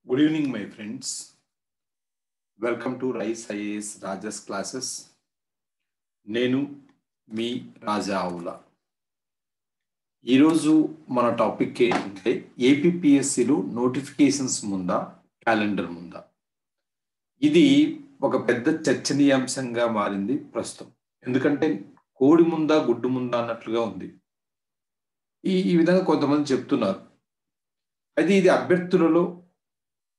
Good evening, my friends. Welcome to Rise IAS Rajas classes. నేను మీ రాజా ఆవుల. ఈరోజు మన టాపిక్ ఏంటంటే ఏపీపీఎస్సీలో నోటిఫికేషన్స్ ముందా క్యాలెండర్ ముందా. ఇది ఒక పెద్ద చర్చనీయాంశంగా మారింది ప్రస్తుతం. ఎందుకంటే కోడి ముందా గుడ్డు ముందా అన్నట్లుగా ఉంది. ఈ విధంగా కొంతమంది చెప్తున్నారు. అయితే ఇది అభ్యర్థులలో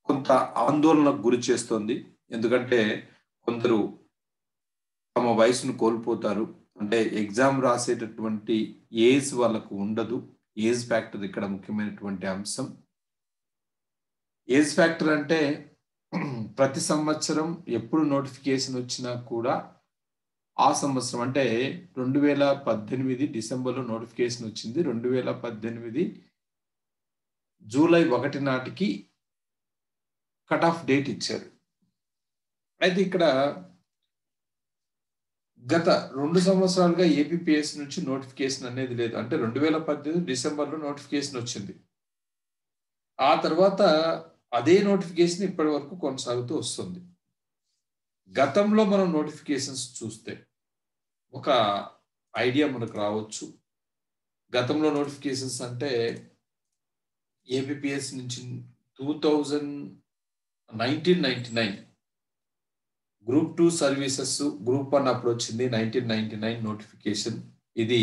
కొంత ఆందోళనకు గురి చేస్తుంది. ఎందుకంటే కొందరు తమ వయసును కోల్పోతారు. అంటే ఎగ్జామ్ రాసేటటువంటి ఏజ్ వాళ్ళకు ఉండదు. ఏజ్ ఫ్యాక్టర్ ఇక్కడ ముఖ్యమైనటువంటి అంశం. ఏజ్ ఫ్యాక్టర్ అంటే ప్రతి సంవత్సరం ఎప్పుడు నోటిఫికేషన్ వచ్చినా కూడా ఆ సంవత్సరం అంటే 2018 డిసెంబర్లో నోటిఫికేషన్ వచ్చింది. 2018 జూలై 1 నాటికి కట్ ఆఫ్ డేట్ ఇచ్చారు. అయితే ఇక్కడ గత 2 సంవత్సరాలుగా ఏపీపీఎస్ నుంచి నోటిఫికేషన్ అనేది లేదు. అంటే 2018 డిసెంబర్లో నోటిఫికేషన్ వచ్చింది. ఆ తర్వాత అదే నోటిఫికేషన్ ఇప్పటి వరకు కొనసాగుతూ వస్తుంది. గతంలో మనం నోటిఫికేషన్స్ చూస్తే ఒక ఐడియా మనకు రావచ్చు. గతంలో నోటిఫికేషన్స్ అంటే ఏపీపీఎస్ నుంచి 1999 గ్రూప్ 2 సర్వీసెస్ గ్రూప్ 1 అప్పుడు వచ్చింది 1999 నోటిఫికేషన్. ఇది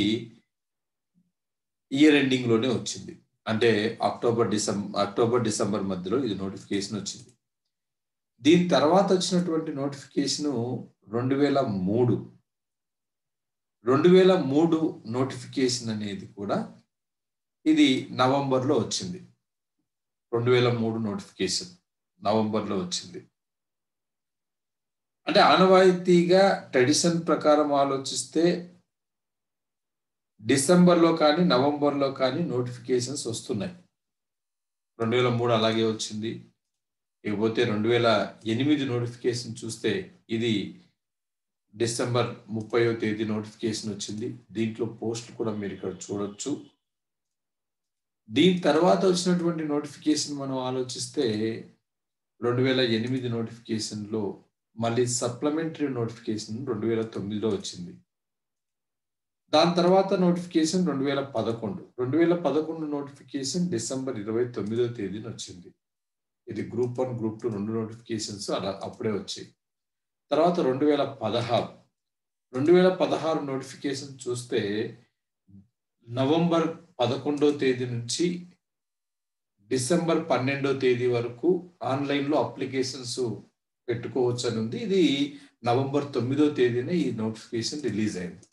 ఇయర్ ఎండింగ్ లోనే వచ్చింది. అంటే అక్టోబర్ డిసెంబర్ మధ్యలో ఇది నోటిఫికేషన్ వచ్చింది. దీని తర్వాత వచ్చినటువంటి నోటిఫికేషన్ 2003 నోటిఫికేషన్ అనేది కూడా ఇది నవంబర్లో వచ్చింది. 2003 నోటిఫికేషన్ నవంబర్లో వచ్చింది. అంటే ఆనవాయితీగా ట్రెడిషన్ ప్రకారం ఆలోచిస్తే డిసెంబర్లో కానీ నవంబర్లో కానీ నోటిఫికేషన్స్ వస్తున్నాయి. 2003 అలాగే వచ్చింది. ఇకపోతే 2008 నోటిఫికేషన్ చూస్తే ఇది డిసెంబర్ 30వ తేదీ నోటిఫికేషన్ వచ్చింది. దీంట్లో పోస్టులు కూడా మీరు ఇక్కడ చూడొచ్చు. దీని తర్వాత వచ్చినటువంటి నోటిఫికేషన్ మనం ఆలోచిస్తే 2008 నోటిఫికేషన్లో మళ్ళీ సప్లిమెంటరీ నోటిఫికేషన్ 2009లో వచ్చింది. దాని తర్వాత నోటిఫికేషన్ 2011 నోటిఫికేషన్ డిసెంబర్ 29వ తేదీన వచ్చింది. ఇది గ్రూప్ 1 గ్రూప్ 2 రెండు నోటిఫికేషన్స్ అలా అప్పుడే వచ్చాయి. తర్వాత 2016 నోటిఫికేషన్ చూస్తే నవంబర్ 11వ తేదీ నుంచి డిసెంబర్ 12వ తేదీ వరకు ఆన్లైన్లో అప్లికేషన్స్ పెట్టుకోవచ్చు అని ఉంది. ఇది నవంబర్ 9వ తేదీన ఈ నోటిఫికేషన్ రిలీజ్ అయింది.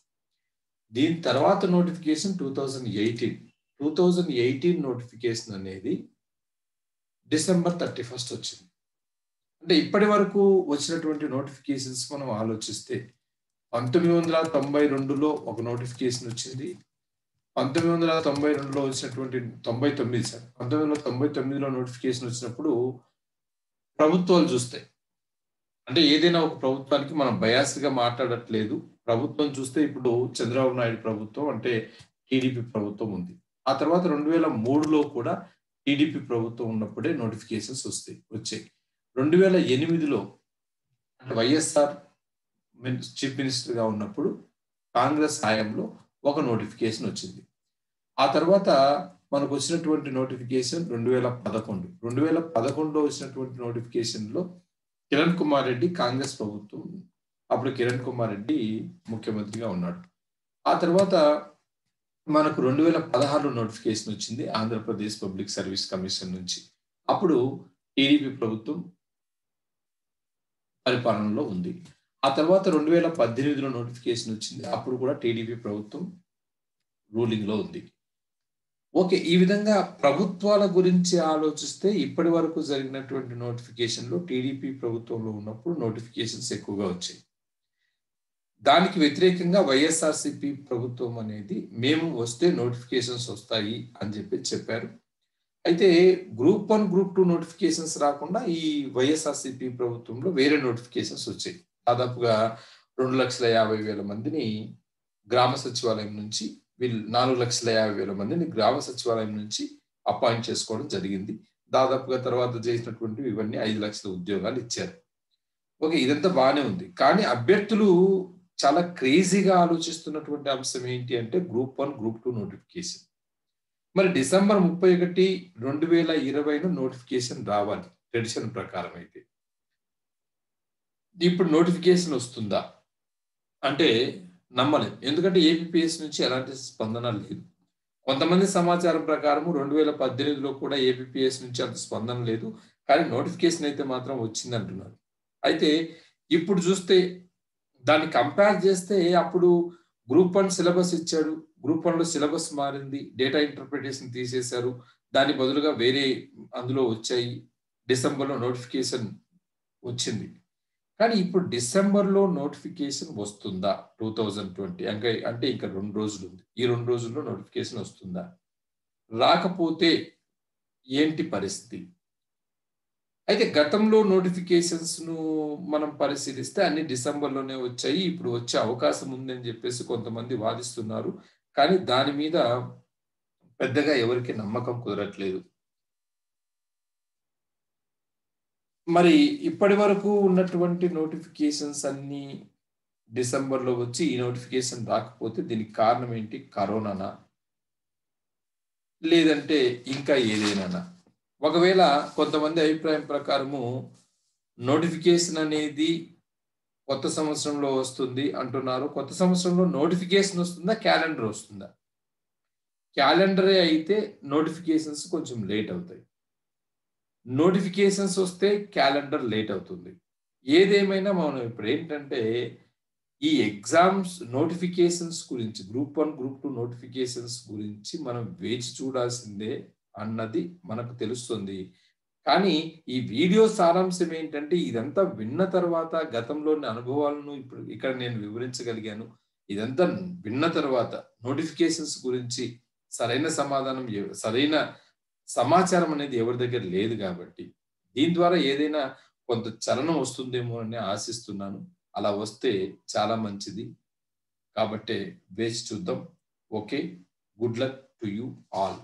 దీని తర్వాత నోటిఫికేషన్ 2018 నోటిఫికేషన్ అనేది డిసెంబర్ 31 వచ్చింది. అంటే ఇప్పటి వరకు వచ్చినటువంటి నోటిఫికేషన్స్ మనం ఆలోచిస్తే 1992లో ఒక నోటిఫికేషన్ వచ్చింది. 1992లో వచ్చినటువంటి 1999లో నోటిఫికేషన్ వచ్చినప్పుడు ప్రభుత్వాలు చూస్తాయి. అంటే ఏదైనా ఒక ప్రభుత్వానికి మనం బయాస్గా మాట్లాడట్లేదు. ప్రభుత్వం చూస్తే ఇప్పుడు చంద్రబాబు నాయుడు ప్రభుత్వం అంటే టీడీపీ ప్రభుత్వం ఉంది. ఆ తర్వాత 2003లో కూడా టీడీపీ ప్రభుత్వం ఉన్నప్పుడే నోటిఫికేషన్స్ వచ్చాయి. 2008లో అంటే వైఎస్ఆర్ చీఫ్ మినిస్టర్గా ఉన్నప్పుడు కాంగ్రెస్ హయాంలో ఒక నోటిఫికేషన్ వచ్చింది. ఆ తర్వాత మనకు వచ్చినటువంటి నోటిఫికేషన్ 2011లో వచ్చినటువంటి నోటిఫికేషన్లో కిరణ్ కుమార్ రెడ్డి కాంగ్రెస్ ప్రభుత్వం, అప్పుడు కిరణ్ కుమార్ రెడ్డి ముఖ్యమంత్రిగా ఉన్నాడు. ఆ తర్వాత మనకు 2016లో నోటిఫికేషన్ వచ్చింది ఆంధ్రప్రదేశ్ పబ్లిక్ సర్వీస్ కమిషన్ నుంచి. అప్పుడు టీడీపీ ప్రభుత్వం పరిపాలనలో ఉంది. ఆ తర్వాత 2018లో నోటిఫికేషన్ వచ్చింది. అప్పుడు కూడా టీడీపీ ప్రభుత్వం రూలింగ్లో ఉంది. ఓకే, ఈ విధంగా ప్రభుత్వాల గురించి ఆలోచిస్తే ఇప్పటి వరకు జరిగినటువంటి నోటిఫికేషన్లో టీడీపీ ప్రభుత్వంలో ఉన్నప్పుడు నోటిఫికేషన్స్ ఎక్కువగా వచ్చాయి. దానికి వ్యతిరేకంగా వైఎస్ఆర్సీపీ ప్రభుత్వం అనేది మేము వస్తే నోటిఫికేషన్స్ వస్తాయి అని చెప్పారు. అయితే గ్రూప్ 1 గ్రూప్ 2 నోటిఫికేషన్స్ రాకుండా ఈ వైఎస్ఆర్సీపీ ప్రభుత్వంలో వేరే నోటిఫికేషన్స్ వచ్చాయి. దాదాపుగా 2,50,000 మందిని గ్రామ సచివాలయం నుంచి, వీళ్ళు 4,50,000 మందిని గ్రామ సచివాలయం నుంచి అపాయింట్ చేసుకోవడం జరిగింది. దాదాపుగా తర్వాత చేసినటువంటివి ఇవన్నీ 5 లక్షల ఉద్యోగాలు ఇచ్చారు. ఓకే. ఇదంతా బానే ఉంది. కానీ అభ్యర్థులు చాలా క్రేజీగా ఆలోచిస్తున్నటువంటి అంశం ఏంటి అంటే గ్రూప్ 1, గ్రూప్ 2 నోటిఫికేషన్. మరి డిసెంబర్ 31, 2020 నోటిఫికేషన్ రావాలి. ట్రెడిషన్ ప్రకారం అయితే. ఇప్పుడు నోటిఫికేషన్ వస్తుందా? అంటే నమ్మలేం. ఎందుకంటే ఏపీపీఎస్ నుంచి ఎలాంటి స్పందన లేదు. కొంతమంది సమాచారం ప్రకారం 2018లో కూడా ఏపీపీఎస్ నుంచి అంత స్పందన లేదు. కానీ నోటిఫికేషన్ అయితే మాత్రం వచ్చిందంటున్నారు. అయితే ఇప్పుడు చూస్తే దాన్ని కంపేర్ చేస్తే అప్పుడు గ్రూప్ 1 సిలబస్ ఇచ్చాడు. గ్రూప్ 1లో సిలబస్ మారింది. డేటా ఇంటర్ప్రిటేషన్ తీసేశారు. దాని బదులుగా వేరే అందులో వచ్చాయి. డిసెంబర్‌లో నోటిఫికేషన్ వచ్చింది. కానీ ఇప్పుడు డిసెంబర్‌లో నోటిఫికేషన్ వస్తుందా? 2020 అంటే ఇంకా 2 రోజులుంది. ఈ 2 రోజుల్లో నోటిఫికేషన్ వస్తుందా? రాకపోతే ఏంటి పరిస్థితి? అయితే గతంలో నోటిఫికేషన్స్‌ను మనం పరిశీలిస్తే అన్ని డిసెంబర్‌లోనే వచ్చాయి. ఇప్పుడు వచ్చే అవకాశం ఉందని జెప్పేసి కొంతమంది వాదిస్తున్నారు. కానీ దాని మీద పెద్దగా ఎవరికీ నమ్మకం కుదరట్లేదు. మరి ఇప్పటి వరకు ఉన్నటువంటి నోటిఫికేషన్స్ అన్నీ డిసెంబర్‌లో వచ్చి ఈ నోటిఫికేషన్ రాకపోతే దీనికి కారణం ఏంటి? కరోనానా? లేదంటే ఇంకా ఏదైనానా? ఒకవేళ కొంతమంది అభిప్రాయం ప్రకారము నోటిఫికేషన్ అనేది కొత్త సంవత్సరంలో వస్తుంది అంటున్నారు. కొత్త సంవత్సరంలో నోటిఫికేషన్ వస్తుందా? క్యాలెండర్ వస్తుందా? క్యాలెండరే అయితే నోటిఫికేషన్స్ కొంచెం లేట్ అవుతాయి. నోటిఫికేషన్స్ వస్తే క్యాలెండర్ లేట్ అవుతుంది. ఏదేమైనా మనం ఇప్పుడేంటంటే ఈ ఎగ్జామ్స్ నోటిఫికేషన్స్ గురించి గ్రూప్ 1, గ్రూప్ 2 నోటిఫికేషన్స్ గురించి మనం వేచి చూడాల్సిందే అన్నది మనకు తెలుస్తుంది. కానీ ఈ వీడియో సారాంశం ఏంటంటే ఇదంతా విన్న తర్వాత గతంలోని అనుభవాలను ఇప్పుడు ఇక్కడ నేను వివరించగలిగాను. ఇదంతా విన్న తర్వాత నోటిఫికేషన్స్ గురించి సరైన సమాధానం సరైన సమాచారం అనేది ఎవరి దగ్గర లేదు గాబట్టి, దీని ద్వారా ఏదైనా కొంత చలనం వస్తుందేమో అని ఆశిస్తున్నాను. అలా వస్తే చాలా మంచిది. కాబట్టే వేచి చూద్దాం. Okay. Good luck to you all.